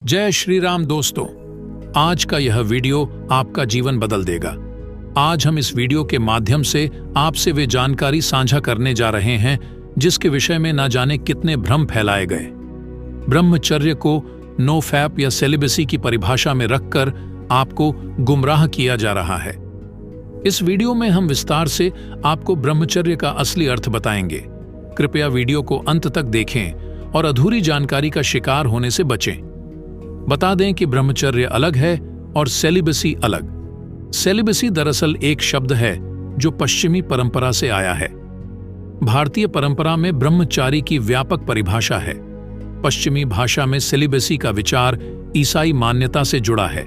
जय श्री राम दोस्तों, आज का यह वीडियो आपका जीवन बदल देगा। आज हम इस वीडियो के माध्यम से आपसे वे जानकारी साझा करने जा रहे हैं जिसके विषय में ना जाने कितने भ्रम फैलाए गए। ब्रह्मचर्य को नो फैप या सेलिबेसी की परिभाषा में रखकर आपको गुमराह किया जा रहा है। इस वीडियो में हम विस्तार से आपको ब्रह्मचर्य का असली अर्थ बताएंगे। कृपया वीडियो को अंत तक देखें और अधूरी जानकारी का शिकार होने से बचें। बता दें कि ब्रह्मचर्य अलग है और सेलिबेसी अलग। सेलिबेसी दरअसल एक शब्द है जो पश्चिमी परंपरा से आया है। भारतीय परंपरा में ब्रह्मचारी की व्यापक परिभाषा है। पश्चिमी भाषा में सेलिबेसी का विचार ईसाई मान्यता से जुड़ा है।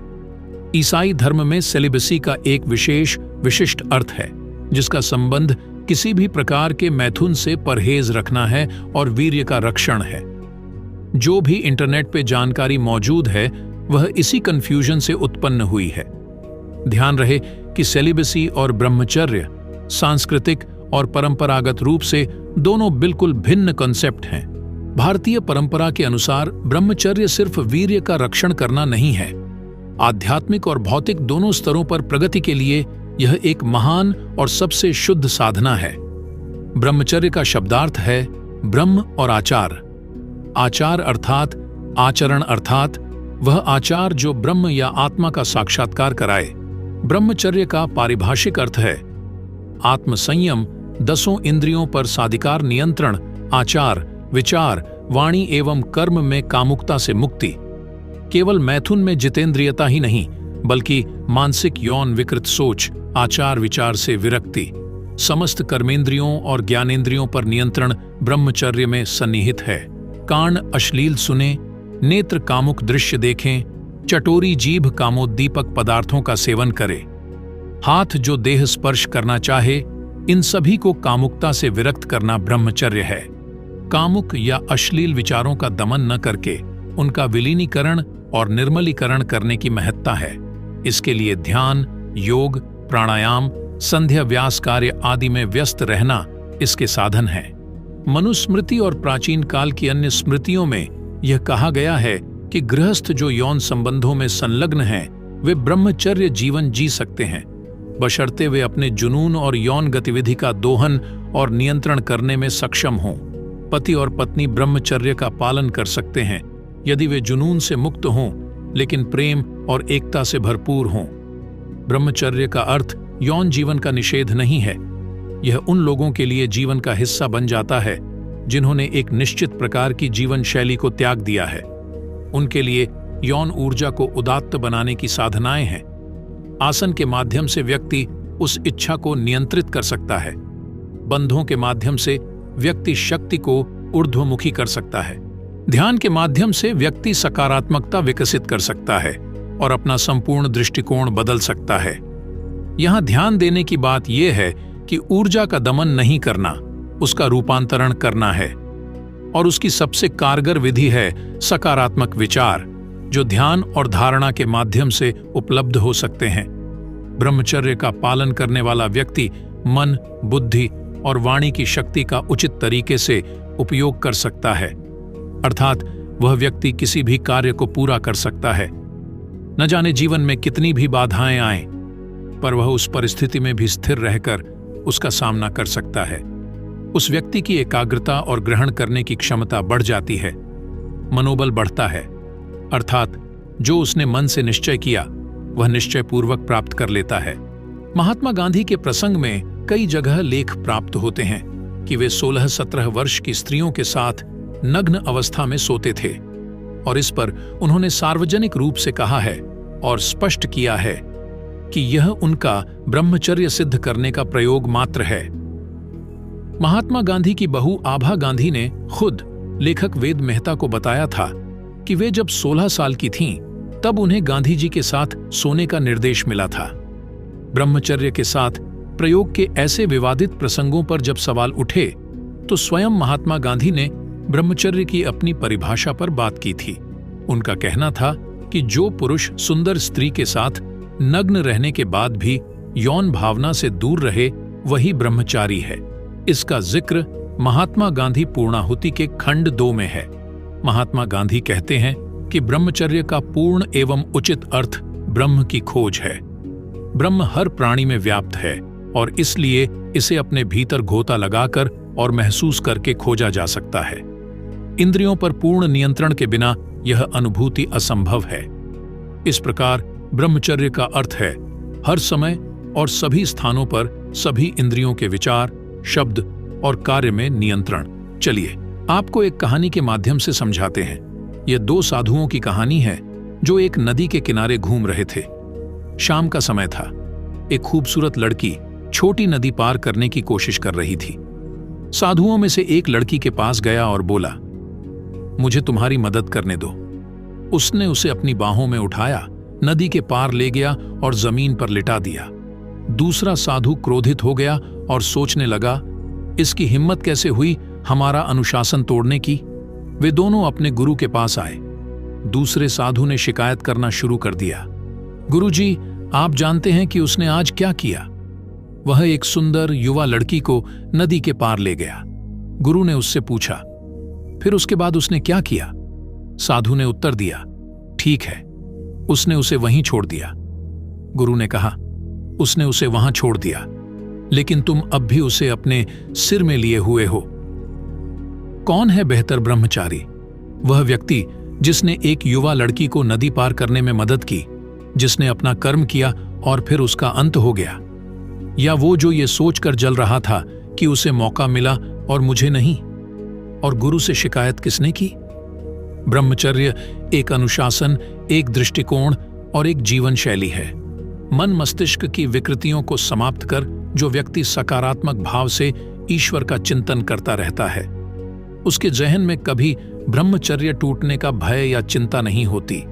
ईसाई धर्म में सेलिबेसी का एक विशिष्ट अर्थ है जिसका संबंध किसी भी प्रकार के मैथुन से परहेज रखना है और वीर्य का रक्षण है। जो भी इंटरनेट पे जानकारी मौजूद है वह इसी कंफ्यूजन से उत्पन्न हुई है। ध्यान रहे कि सेलिबेसी और ब्रह्मचर्य सांस्कृतिक और परंपरागत रूप से दोनों बिल्कुल भिन्न कॉन्सेप्ट हैं। भारतीय परंपरा के अनुसार ब्रह्मचर्य सिर्फ वीर्य का रक्षण करना नहीं है। आध्यात्मिक और भौतिक दोनों स्तरों पर प्रगति के लिए यह एक महान और सबसे शुद्ध साधना है। ब्रह्मचर्य का शब्दार्थ है ब्रह्म और आचार। आचार अर्थात आचरण अर्थात वह आचार जो ब्रह्म या आत्मा का साक्षात्कार कराए। ब्रह्मचर्य का पारिभाषिक अर्थ है आत्मसंयम, 10 इंद्रियों पर साधिकार नियंत्रण, आचार, विचार, वाणी एवं कर्म में कामुकता से मुक्ति। केवल मैथुन में जितेंद्रियता ही नहीं बल्कि मानसिक यौन विकृत सोच, आचार विचार से विरक्ति। समस्त कर्मेंद्रियों और ज्ञानेंद्रियों पर नियंत्रण ब्रह्मचर्य में सन्निहित है। कान अश्लील सुने, नेत्र कामुक दृश्य देखें, चटोरी जीभ कामोद्दीपक पदार्थों का सेवन करे, हाथ जो देह स्पर्श करना चाहे, इन सभी को कामुकता से विरक्त करना ब्रह्मचर्य है। कामुक या अश्लील विचारों का दमन न करके उनका विलीनीकरण और निर्मलीकरण करने की महत्ता है। इसके लिए ध्यान, योग, प्राणायाम, संध्या व्यास कार्य आदि में व्यस्त रहना इसके साधन है। मनुस्मृति और प्राचीन काल की अन्य स्मृतियों में यह कहा गया है कि गृहस्थ जो यौन संबंधों में संलग्न हैं वे ब्रह्मचर्य जीवन जी सकते हैं, बशर्ते वे अपने जुनून और यौन गतिविधि का दोहन और नियंत्रण करने में सक्षम हों। पति और पत्नी ब्रह्मचर्य का पालन कर सकते हैं यदि वे जुनून से मुक्त हों लेकिन प्रेम और एकता से भरपूर हों। ब्रह्मचर्य का अर्थ यौन जीवन का निषेध नहीं है। यह उन लोगों के लिए जीवन का हिस्सा बन जाता है जिन्होंने एक निश्चित प्रकार की जीवन शैली को त्याग दिया है। उनके लिए यौन ऊर्जा को उदात्त बनाने की साधनाएं हैं। आसन के माध्यम से व्यक्ति उस इच्छा को नियंत्रित कर सकता है। बंधों के माध्यम से व्यक्ति शक्ति को ऊर्ध्वमुखी कर सकता है। ध्यान के माध्यम से व्यक्ति सकारात्मकता विकसित कर सकता है और अपना संपूर्ण दृष्टिकोण बदल सकता है। यहां ध्यान देने की बात यह है कि ऊर्जा का दमन नहीं करना, उसका रूपांतरण करना है। और उसकी सबसे कारगर विधि है सकारात्मक विचार जो ध्यान और धारणा के माध्यम से उपलब्ध हो सकते हैं। ब्रह्मचर्य का पालन करने वाला व्यक्ति मन, बुद्धि और वाणी की शक्ति का उचित तरीके से उपयोग कर सकता है, अर्थात वह व्यक्ति किसी भी कार्य को पूरा कर सकता है। न जाने जीवन में कितनी भी बाधाएं आएं, पर वह उस परिस्थिति में भी स्थिर रहकर उसका सामना कर सकता है। उस व्यक्ति की एकाग्रता और ग्रहण करने की क्षमता बढ़ जाती है, मनोबल बढ़ता है, अर्थात जो उसने मन से निश्चय किया वह निश्चय पूर्वक प्राप्त कर लेता है। महात्मा गांधी के प्रसंग में कई जगह लेख प्राप्त होते हैं कि वे 16-17 वर्ष की स्त्रियों के साथ नग्न अवस्था में सोते थे और इस पर उन्होंने सार्वजनिक रूप से कहा है और स्पष्ट किया है कि यह उनका ब्रह्मचर्य सिद्ध करने का प्रयोग मात्र है। महात्मा गांधी की बहू आभा गांधी ने खुद लेखक वेद मेहता को बताया था कि वे जब 16 साल की थीं, तब उन्हें गांधी जी के साथ सोने का निर्देश मिला था। ब्रह्मचर्य के साथ प्रयोग के ऐसे विवादित प्रसंगों पर जब सवाल उठे तो स्वयं महात्मा गांधी ने ब्रह्मचर्य की अपनी परिभाषा पर बात की थी। उनका कहना था कि जो पुरुष सुंदर स्त्री के साथ नग्न रहने के बाद भी यौन भावना से दूर रहे वही ब्रह्मचारी है। इसका जिक्र महात्मा गांधी पूर्णाहुति के खंड 2 में है। महात्मा गांधी कहते हैं कि ब्रह्मचर्य का पूर्ण एवं उचित अर्थ ब्रह्म की खोज है। ब्रह्म हर प्राणी में व्याप्त है और इसलिए इसे अपने भीतर गोता लगाकर और महसूस करके खोजा जा सकता है। इंद्रियों पर पूर्ण नियंत्रण के बिना यह अनुभूति असंभव है। इस प्रकार ब्रह्मचर्य का अर्थ है हर समय और सभी स्थानों पर सभी इंद्रियों के विचार, शब्द और कार्य में नियंत्रण। चलिए आपको एक कहानी के माध्यम से समझाते हैं। यह दो साधुओं की कहानी है जो एक नदी के किनारे घूम रहे थे। शाम का समय था। एक खूबसूरत लड़की छोटी नदी पार करने की कोशिश कर रही थी। साधुओं में से एक लड़की के पास गया और बोला, मुझे तुम्हारी मदद करने दो। उसने उसे अपनी बाहों में उठाया, नदी के पार ले गया और जमीन पर लिटा दिया। दूसरा साधु क्रोधित हो गया और सोचने लगा, इसकी हिम्मत कैसे हुई हमारा अनुशासन तोड़ने की। वे दोनों अपने गुरु के पास आए। दूसरे साधु ने शिकायत करना शुरू कर दिया, गुरुजी, आप जानते हैं कि उसने आज क्या किया। वह एक सुंदर युवा लड़की को नदी के पार ले गया। गुरु ने उससे पूछा, फिर उसके बाद उसने क्या किया। साधु ने उत्तर दिया, ठीक है, उसने उसे वहीं छोड़ दिया। गुरु ने कहा, उसने उसे वहां छोड़ दिया, लेकिन तुम अब भी उसे अपने सिर में लिए हुए हो। कौन है बेहतर ब्रह्मचारी? वह व्यक्ति जिसने एक युवा लड़की को नदी पार करने में मदद की, जिसने अपना कर्म किया और फिर उसका अंत हो गया, या वो जो ये सोचकर जल रहा था कि उसे मौका मिला और मुझे नहीं। और गुरु से शिकायत किसने की? ब्रह्मचर्य एक अनुशासन, एक दृष्टिकोण और एक जीवन शैली है। मन मस्तिष्क की विकृतियों को समाप्त कर जो व्यक्ति सकारात्मक भाव से ईश्वर का चिंतन करता रहता है, उसके जहन में कभी ब्रह्मचर्य टूटने का भय या चिंता नहीं होती।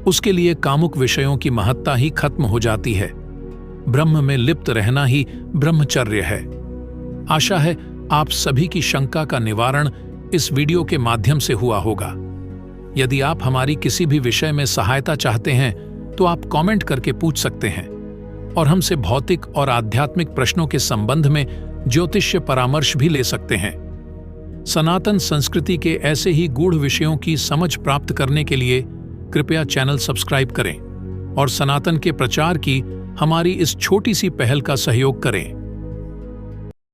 उसके लिए कामुक विषयों की महत्ता ही खत्म हो जाती है। ब्रह्म में लिप्त रहना ही ब्रह्मचर्य है। आशा है आप सभी की शंका का निवारण इस वीडियो के माध्यम से हुआ होगा। यदि आप हमारी किसी भी विषय में सहायता चाहते हैं तो आप कमेंट करके पूछ सकते हैं और हमसे भौतिक और आध्यात्मिक प्रश्नों के संबंध में ज्योतिष्य परामर्श भी ले सकते हैं। सनातन संस्कृति के ऐसे ही गूढ़ विषयों की समझ प्राप्त करने के लिए कृपया चैनल सब्सक्राइब करें और सनातन के प्रचार की हमारी इस छोटी सी पहल का सहयोग करें।